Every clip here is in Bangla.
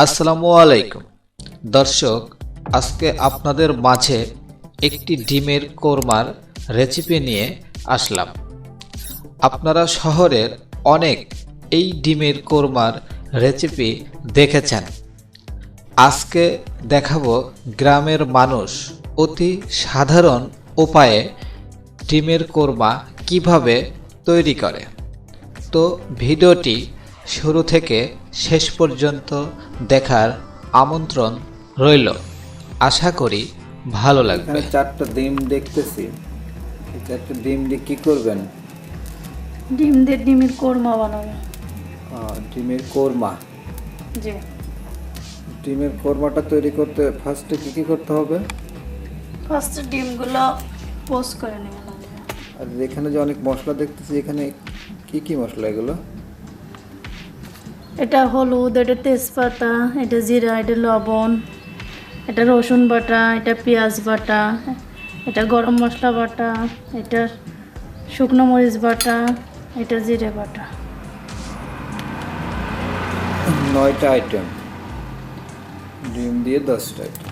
আসসালামু আলাইকুম দর্শক, আজকে আপনাদের মাঝে একটি ডিমের কোরমার রেসিপি নিয়ে আসলাম। আপনারা শহরের অনেক এই ডিমের কোরমার রেসিপি দেখেছেন। আজকে দেখাবো গ্রামের মানুষ অতি সাধারণ উপায়ে ডিমের কোরমা কিভাবে তৈরি করে। তো ভিডিওটি শুরু থেকে শেষ পর্যন্ত দেখার আমন্ত্রণ রইল। আশা করি ভালো লাগবে। চারটা ডিম দেখতেছি, এই চারটা ডিম দিয়ে কি করবেন? ডিম দিয়ে ডিমের কোরমা বানাবো। ডিমের কোরমা। জি, ডিমের কোরমাটা তৈরি করতে ফার্স্টে কি করতে হবে? ফার্স্টে ডিমগুলো পোস্ট করে নেওয়া লাগবে। আর এখানে যে অনেক মশলা দেখতেছি, এখানে কি মশলা এগুলো? এটা হলুদ, এটা তেজপাতা, এটা জিরা, এটা লবণ, এটা রসুন বাটা, এটা পেঁয়াজ বাটা, এটা গরম মশলা বাটা, এটা শুকনো মরিচ বাটা, এটা জিরে বাটা। 9টা আইটেম, ডিম দিয়ে 10টা আইটেম।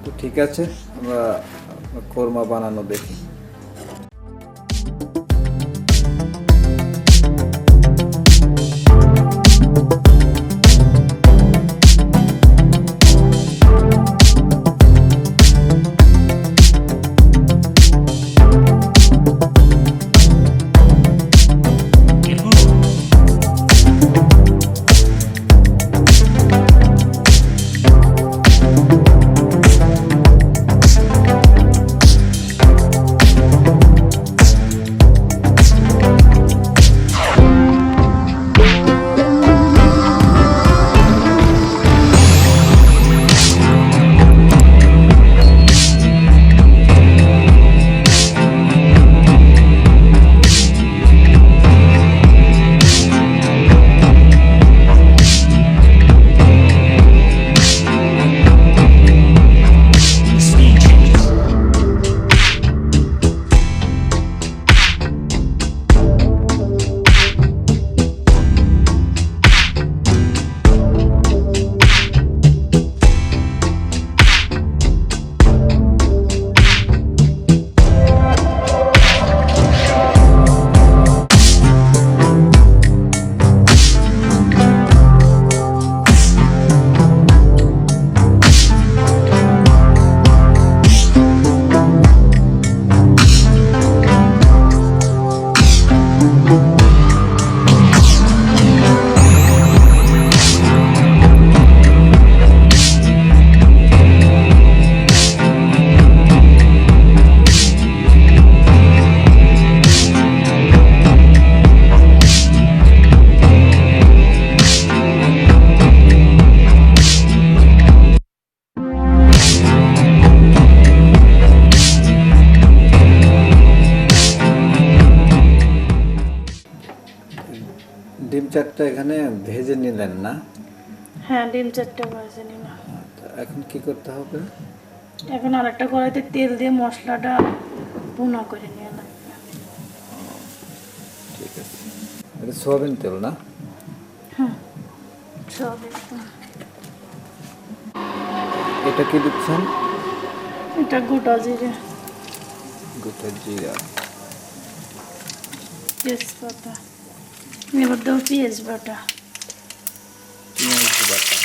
তো ঠিক আছে, আমরা কোরমা বানানো দেখি। ডিম চারটা এখানে ভেজে নিলেন না? হ্যাঁ, ডিম চারটে ভেজে নিলাম। এখন কি করতে হবে? এখন আরেকটা কড়াইতে তেল দিয়ে মশলাটা ভুনা করে নেওয়া লাগবে। ঠিক আছে, এটা সয়াবিন তেল না? হ্যাঁ, সব একদম। এটা কি দিচ্ছেন? এটা গোটা জিরে, গোটা জিরা, তেজপাতা, এবার দেবো পেঁয়াজ বাটা, পেঁয়াজ বাটা,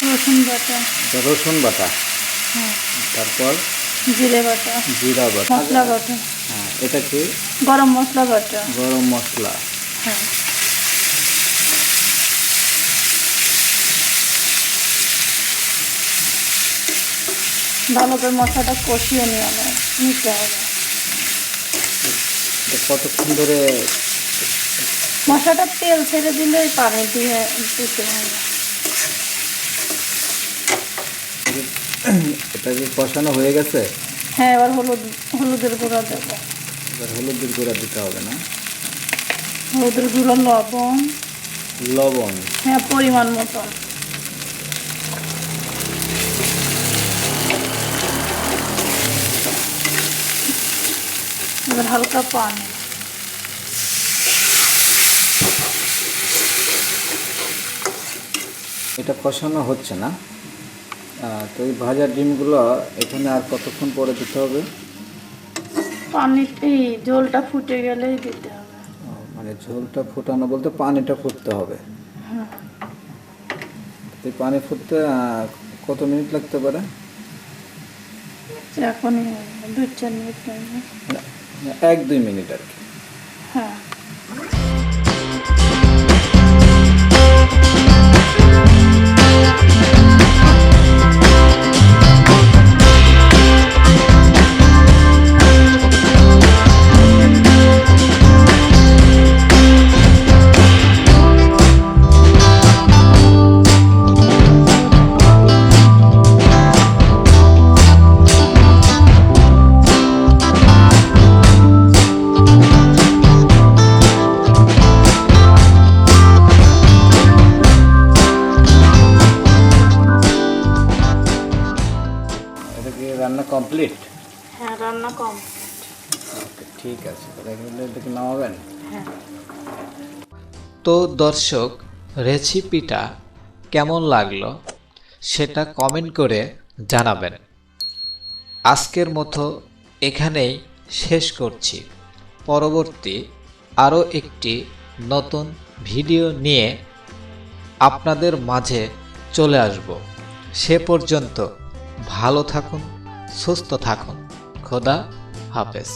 রসুন বাটা, রসুন বাটা, হ্যাঁ, তারপর জিরে বাটা, জিরা বাটা, মশলা বাটা, হ্যাঁ এটা কি? গরম মশলা বাটা, গরম মশলা। হ্যাঁ। ভালো করে মশলাটা কষিয়ে নিতে হবে। এটা কতক্ষণ ধরে? মশলাটা তেল ছেড়ে দিলে পানি দিয়ে দিতে হবে। এটা কি কষানো হয়ে গেছে? হ্যাঁ, এবার হলুদের গুঁড়া দেবো। এবার হলুদের গুঁড়া দিতে হবে না? হলুদের গুঁড়ো, লবণ, লবণ, হ্যাঁ পরিমাণ মতন। এবার হালকা পানি। এটা কষানো হচ্ছে না, তো এই ভাজা ডিমগুলো এখানে আর কতক্ষণ পরে দিতে হবে? পানিতে জলটা ফুটে গেলেই দিতে হবে। মানে ঝোলটা ফুটানো বলতে পানিটা ফুটতে হবে। হ্যাঁ, এই পানি ফুটতে কত মিনিট লাগতে পারে? এখনই 2-4 মিনিট লাগবে। 1-2 মিনিট আর কি। হ্যাঁ, এটা কি রান্না কমপ্লিট? হ্যাঁ, রান্না কম। ওকে, ঠিক আছে, তাহলে এটাকে নামাবেন। হ্যাঁ, তো দর্শক, রেসিপিটা কেমন লাগলো সেটা কমেন্ট করে জানাবেন। আজকের মতো এখানেই শেষ করছি। পরবর্তী আরও একটি নতুন ভিডিও নিয়ে আপনাদের মাঝে চলে আসব। সে পর্যন্ত ভালো থাকুন, সুস্থ থাকুন। খোদা হাফেজ।